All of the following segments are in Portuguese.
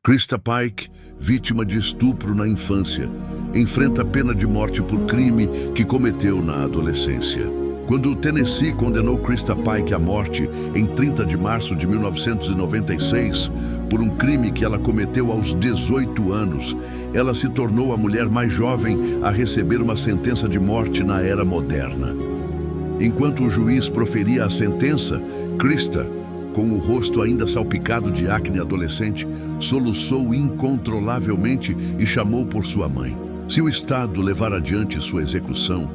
Krista Pike, vítima de estupro na infância, enfrenta a pena de morte por crime que cometeu na adolescência. Quando o Tennessee condenou Krista Pike à morte em 30 de março de 1996 por um crime que ela cometeu aos 18 anos, ela se tornou a mulher mais jovem a receber uma sentença de morte na era moderna. Enquanto o juiz proferia a sentença, Krista, com o rosto ainda salpicado de acne adolescente, soluçou incontrolavelmente e chamou por sua mãe. Se o Estado levar adiante sua execução,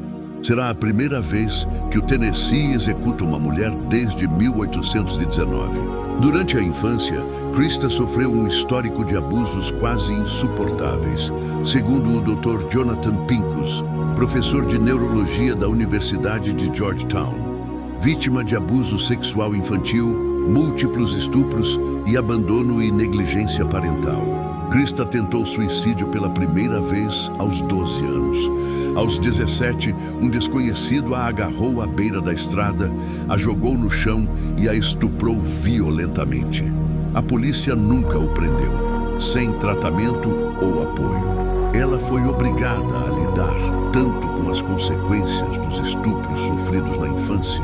será a primeira vez que o Tennessee executa uma mulher desde 1819. Durante a infância, Krista sofreu um histórico de abusos quase insuportáveis, segundo o Dr. Jonathan Pincus, professor de neurologia da Universidade de Georgetown. Vítima de abuso sexual infantil, múltiplos estupros e abandono e negligência parental. Krista tentou suicídio pela primeira vez aos 12 anos. Aos 17, um desconhecido a agarrou à beira da estrada, a jogou no chão e a estuprou violentamente. A polícia nunca o prendeu, sem tratamento ou apoio. Ela foi obrigada a lidar tanto com as consequências dos estupros sofridos na infância,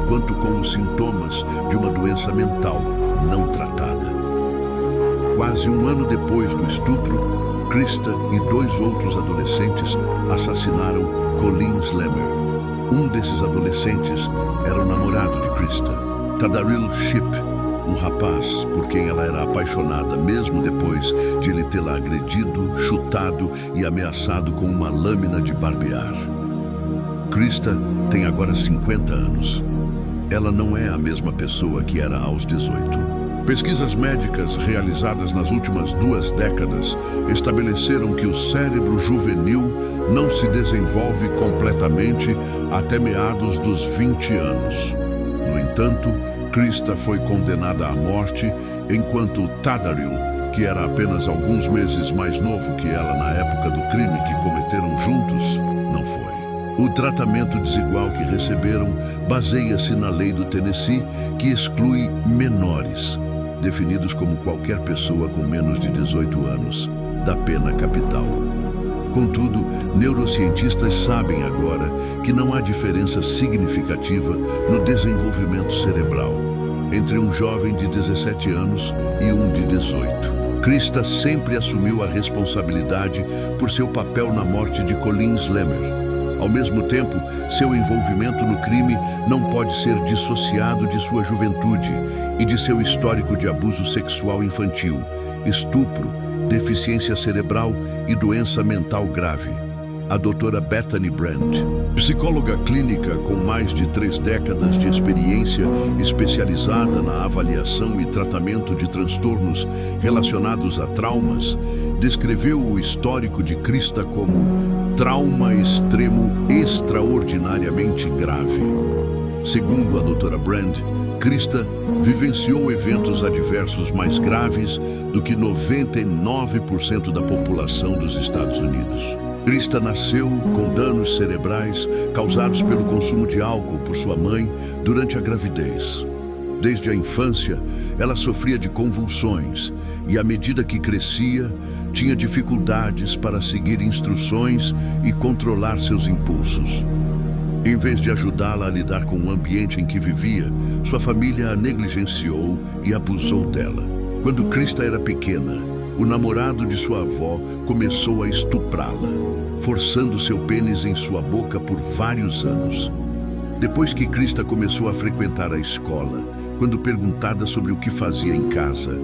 quanto com os sintomas de uma doença mental não tratada. Quase um ano depois do estupro, Krista e 2 outros adolescentes assassinaram Colleen Slammer. Um desses adolescentes era o namorado de Krista, Tadaril Shipp, um rapaz por quem ela era apaixonada mesmo depois de ele tê-la agredido, chutado e ameaçado com uma lâmina de barbear. Krista tem agora 50 anos. Ela não é a mesma pessoa que era aos 18. Pesquisas médicas realizadas nas últimas 2 décadas estabeleceram que o cérebro juvenil não se desenvolve completamente até meados dos 20 anos. No entanto, Krista foi condenada à morte, enquanto Tadaril, que era apenas alguns meses mais novo que ela na época do crime que cometeram juntos, não foi. O tratamento desigual que receberam baseia-se na lei do Tennessee, que exclui menores, definidos como qualquer pessoa com menos de 18 anos, da pena capital. Contudo, neurocientistas sabem agora que não há diferença significativa no desenvolvimento cerebral entre um jovem de 17 anos e um de 18. Krista sempre assumiu a responsabilidade por seu papel na morte de Colleen Slammer. Ao mesmo tempo, seu envolvimento no crime não pode ser dissociado de sua juventude e de seu histórico de abuso sexual infantil, estupro, deficiência cerebral e doença mental grave. A doutora Bethany Brand, psicóloga clínica com mais de 3 décadas de experiência especializada na avaliação e tratamento de transtornos relacionados a traumas, descreveu o histórico de Krista como trauma extremo extraordinariamente grave. Segundo a doutora Brand, Krista vivenciou eventos adversos mais graves do que 99% da população dos Estados Unidos. Krista nasceu com danos cerebrais causados pelo consumo de álcool por sua mãe durante a gravidez. Desde a infância, ela sofria de convulsões e, à medida que crescia, tinha dificuldades para seguir instruções e controlar seus impulsos. Em vez de ajudá-la a lidar com o ambiente em que vivia, sua família a negligenciou e abusou dela. Quando Krista era pequena, o namorado de sua avó começou a estuprá-la, forçando seu pênis em sua boca por vários anos. Depois que Krista começou a frequentar a escola, quando perguntada sobre o que fazia em casa,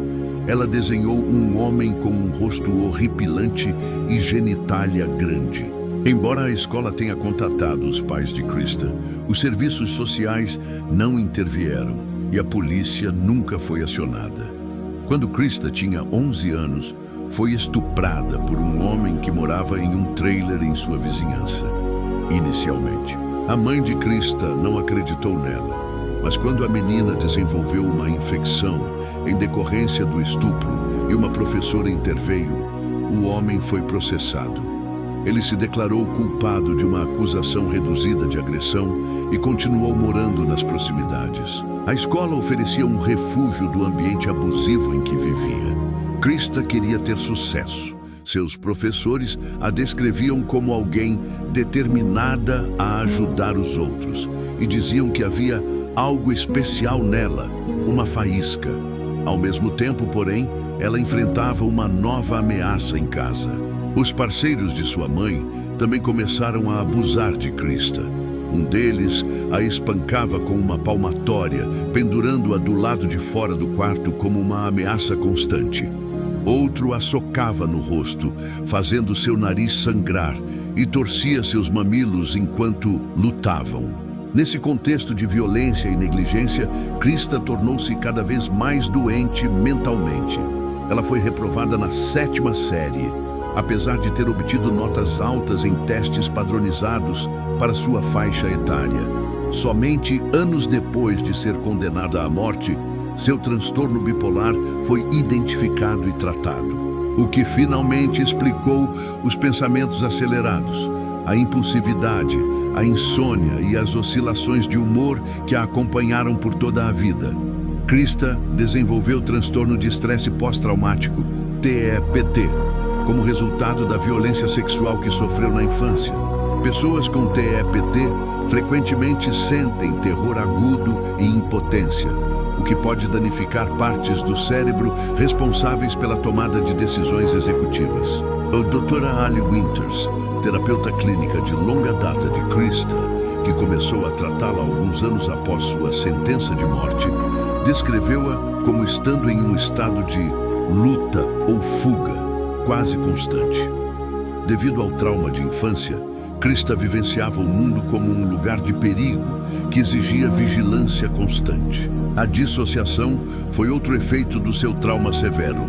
ela desenhou um homem com um rosto horripilante e genitália grande. Embora a escola tenha contatado os pais de Krista, os serviços sociais não intervieram e a polícia nunca foi acionada. Quando Krista tinha 11 anos, foi estuprada por um homem que morava em um trailer em sua vizinhança. Inicialmente, a mãe de Krista não acreditou nela, mas quando a menina desenvolveu uma infecção em decorrência do estupro e uma professora interveio, o homem foi processado. Ele se declarou culpado de uma acusação reduzida de agressão e continuou morando nas proximidades. A escola oferecia um refúgio do ambiente abusivo em que vivia. Krista queria ter sucesso. Seus professores a descreviam como alguém determinada a ajudar os outros e diziam que havia algo especial nela, uma faísca. Ao mesmo tempo, porém, ela enfrentava uma nova ameaça em casa. Os parceiros de sua mãe também começaram a abusar de Krista. Um deles a espancava com uma palmatória, pendurando-a do lado de fora do quarto como uma ameaça constante. Outro a socava no rosto, fazendo seu nariz sangrar, e torcia seus mamilos enquanto lutavam. Nesse contexto de violência e negligência, Krista tornou-se cada vez mais doente mentalmente. Ela foi reprovada na 7ª série, apesar de ter obtido notas altas em testes padronizados para sua faixa etária. Somente anos depois de ser condenada à morte, seu transtorno bipolar foi identificado e tratado, o que finalmente explicou os pensamentos acelerados, a impulsividade, a insônia e as oscilações de humor que a acompanharam por toda a vida. Krista desenvolveu transtorno de estresse pós-traumático, TEPT, como resultado da violência sexual que sofreu na infância. Pessoas com TEPT frequentemente sentem terror agudo e impotência, o que pode danificar partes do cérebro responsáveis pela tomada de decisões executivas. A doutora Ali Winters, terapeuta clínica de longa data de Krista, que começou a tratá-la alguns anos após sua sentença de morte, descreveu-a como estando em um estado de luta ou fuga quase constante. Devido ao trauma de infância, Krista vivenciava o mundo como um lugar de perigo que exigia vigilância constante. A dissociação foi outro efeito do seu trauma severo.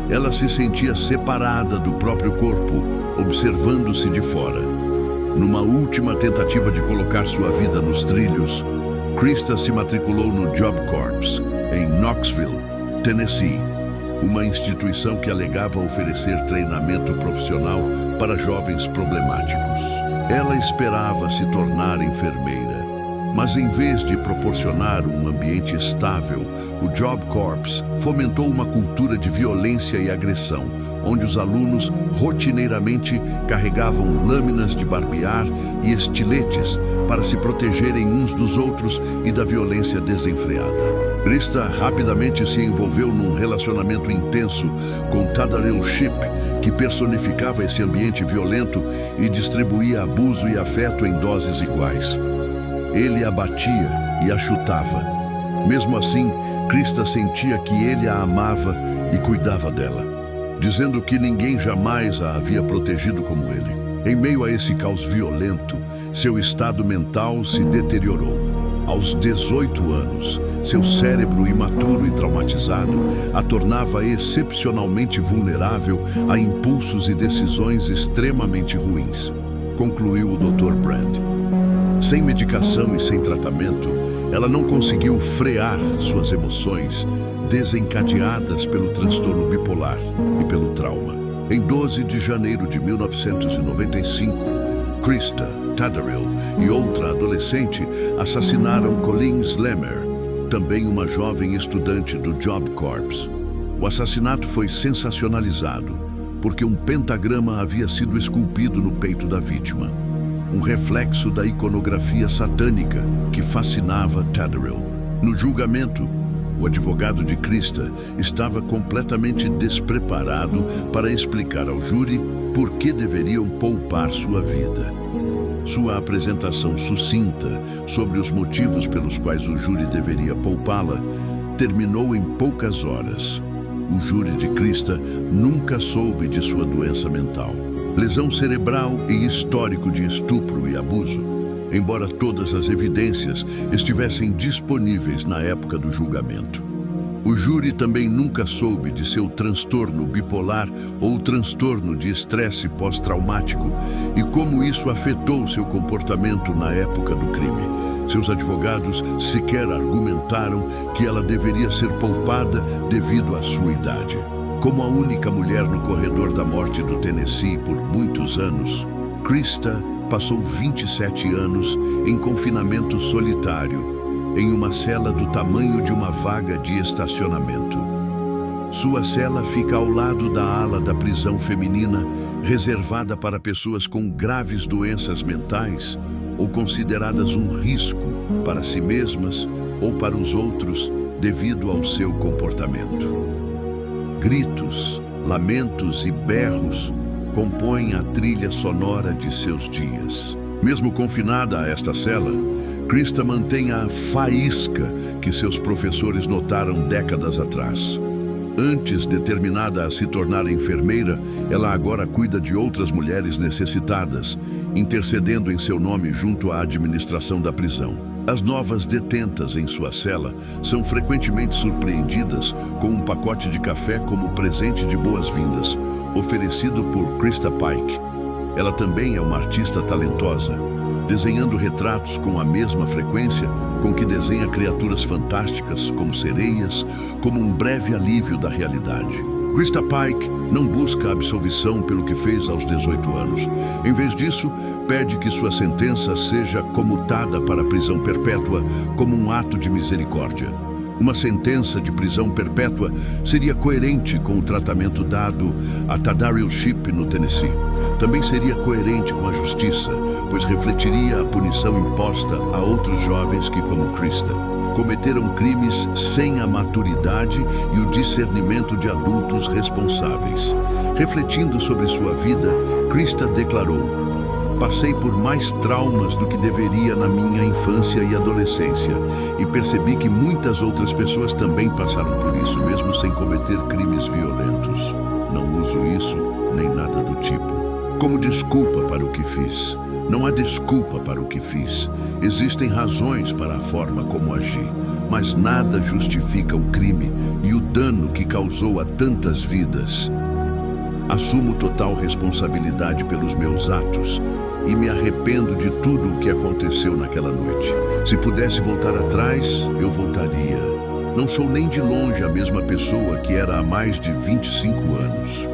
Ela se sentia separada do próprio corpo, observando-se de fora. Numa última tentativa de colocar sua vida nos trilhos, Krista se matriculou no Job Corps, em Knoxville, Tennessee, uma instituição que alegava oferecer treinamento profissional para jovens problemáticos. Ela esperava se tornar enfermeira, mas em vez de proporcionar um ambiente estável, o Job Corps fomentou uma cultura de violência e agressão, onde os alunos rotineiramente carregavam lâminas de barbear e estiletes para se protegerem uns dos outros e da violência desenfreada. Krista rapidamente se envolveu num relacionamento intenso com Tadaril Shipp, que personificava esse ambiente violento e distribuía abuso e afeto em doses iguais. Ele a batia e a chutava. Mesmo assim, Krista sentia que ele a amava e cuidava dela, dizendo que ninguém jamais a havia protegido como ele. Em meio a esse caos violento, seu estado mental se deteriorou. Aos 18 anos, seu cérebro imaturo e traumatizado a tornava excepcionalmente vulnerável a impulsos e decisões extremamente ruins, concluiu o Dr. Brand. Sem medicação e sem tratamento, ela não conseguiu frear suas emoções desencadeadas pelo transtorno bipolar e pelo trauma. Em 12 de janeiro de 1995, Krista, Tadaril e outra adolescente assassinaram Colleen Slammer, também uma jovem estudante do Job Corps. O assassinato foi sensacionalizado, porque um pentagrama havia sido esculpido no peito da vítima, um reflexo da iconografia satânica que fascinava Tadaril. No julgamento, o advogado de Krista estava completamente despreparado para explicar ao júri por que deveriam poupar sua vida. Sua apresentação sucinta sobre os motivos pelos quais o júri deveria poupá-la terminou em poucas horas. O júri de Krista nunca soube de sua doença mental, lesão cerebral e histórico de estupro e abuso, embora todas as evidências estivessem disponíveis na época do julgamento. O júri também nunca soube de seu transtorno bipolar ou transtorno de estresse pós-traumático e como isso afetou seu comportamento na época do crime. Seus advogados sequer argumentaram que ela deveria ser poupada devido à sua idade. Como a única mulher no corredor da morte do Tennessee por muitos anos, Krista passou 27 anos em confinamento solitário, em uma cela do tamanho de uma vaga de estacionamento. Sua cela fica ao lado da ala da prisão feminina, reservada para pessoas com graves doenças mentais ou consideradas um risco para si mesmas ou para os outros devido ao seu comportamento. Gritos, lamentos e berros compõem a trilha sonora de seus dias. Mesmo confinada a esta cela, Krista mantém a faísca que seus professores notaram décadas atrás. Antes determinada a se tornar enfermeira, ela agora cuida de outras mulheres necessitadas, intercedendo em seu nome junto à administração da prisão. As novas detentas em sua cela são frequentemente surpreendidas com um pacote de café como presente de boas-vindas, oferecido por Krista Pike. Ela também é uma artista talentosa, desenhando retratos com a mesma frequência com que desenha criaturas fantásticas, como sereias, como um breve alívio da realidade. Krista Pike não busca absolvição pelo que fez aos 18 anos. Em vez disso, pede que sua sentença seja comutada para a prisão perpétua como um ato de misericórdia. Uma sentença de prisão perpétua seria coerente com o tratamento dado a Tadaryl Shipp no Tennessee. Também seria coerente com a justiça, pois refletiria a punição imposta a outros jovens que, como Krista, cometeram crimes sem a maturidade e o discernimento de adultos responsáveis. Refletindo sobre sua vida, Krista declarou: "Passei por mais traumas do que deveria na minha infância e adolescência e percebi que muitas outras pessoas também passaram por isso, mesmo sem cometer crimes violentos. Não uso isso nem nada do tipo como desculpa para o que fiz. Não há desculpa para o que fiz. Existem razões para a forma como agi, mas nada justifica o crime e o dano que causou a tantas vidas. Assumo total responsabilidade pelos meus atos e me arrependo de tudo o que aconteceu naquela noite. Se pudesse voltar atrás, eu voltaria. Não sou nem de longe a mesma pessoa que era há mais de 25 anos.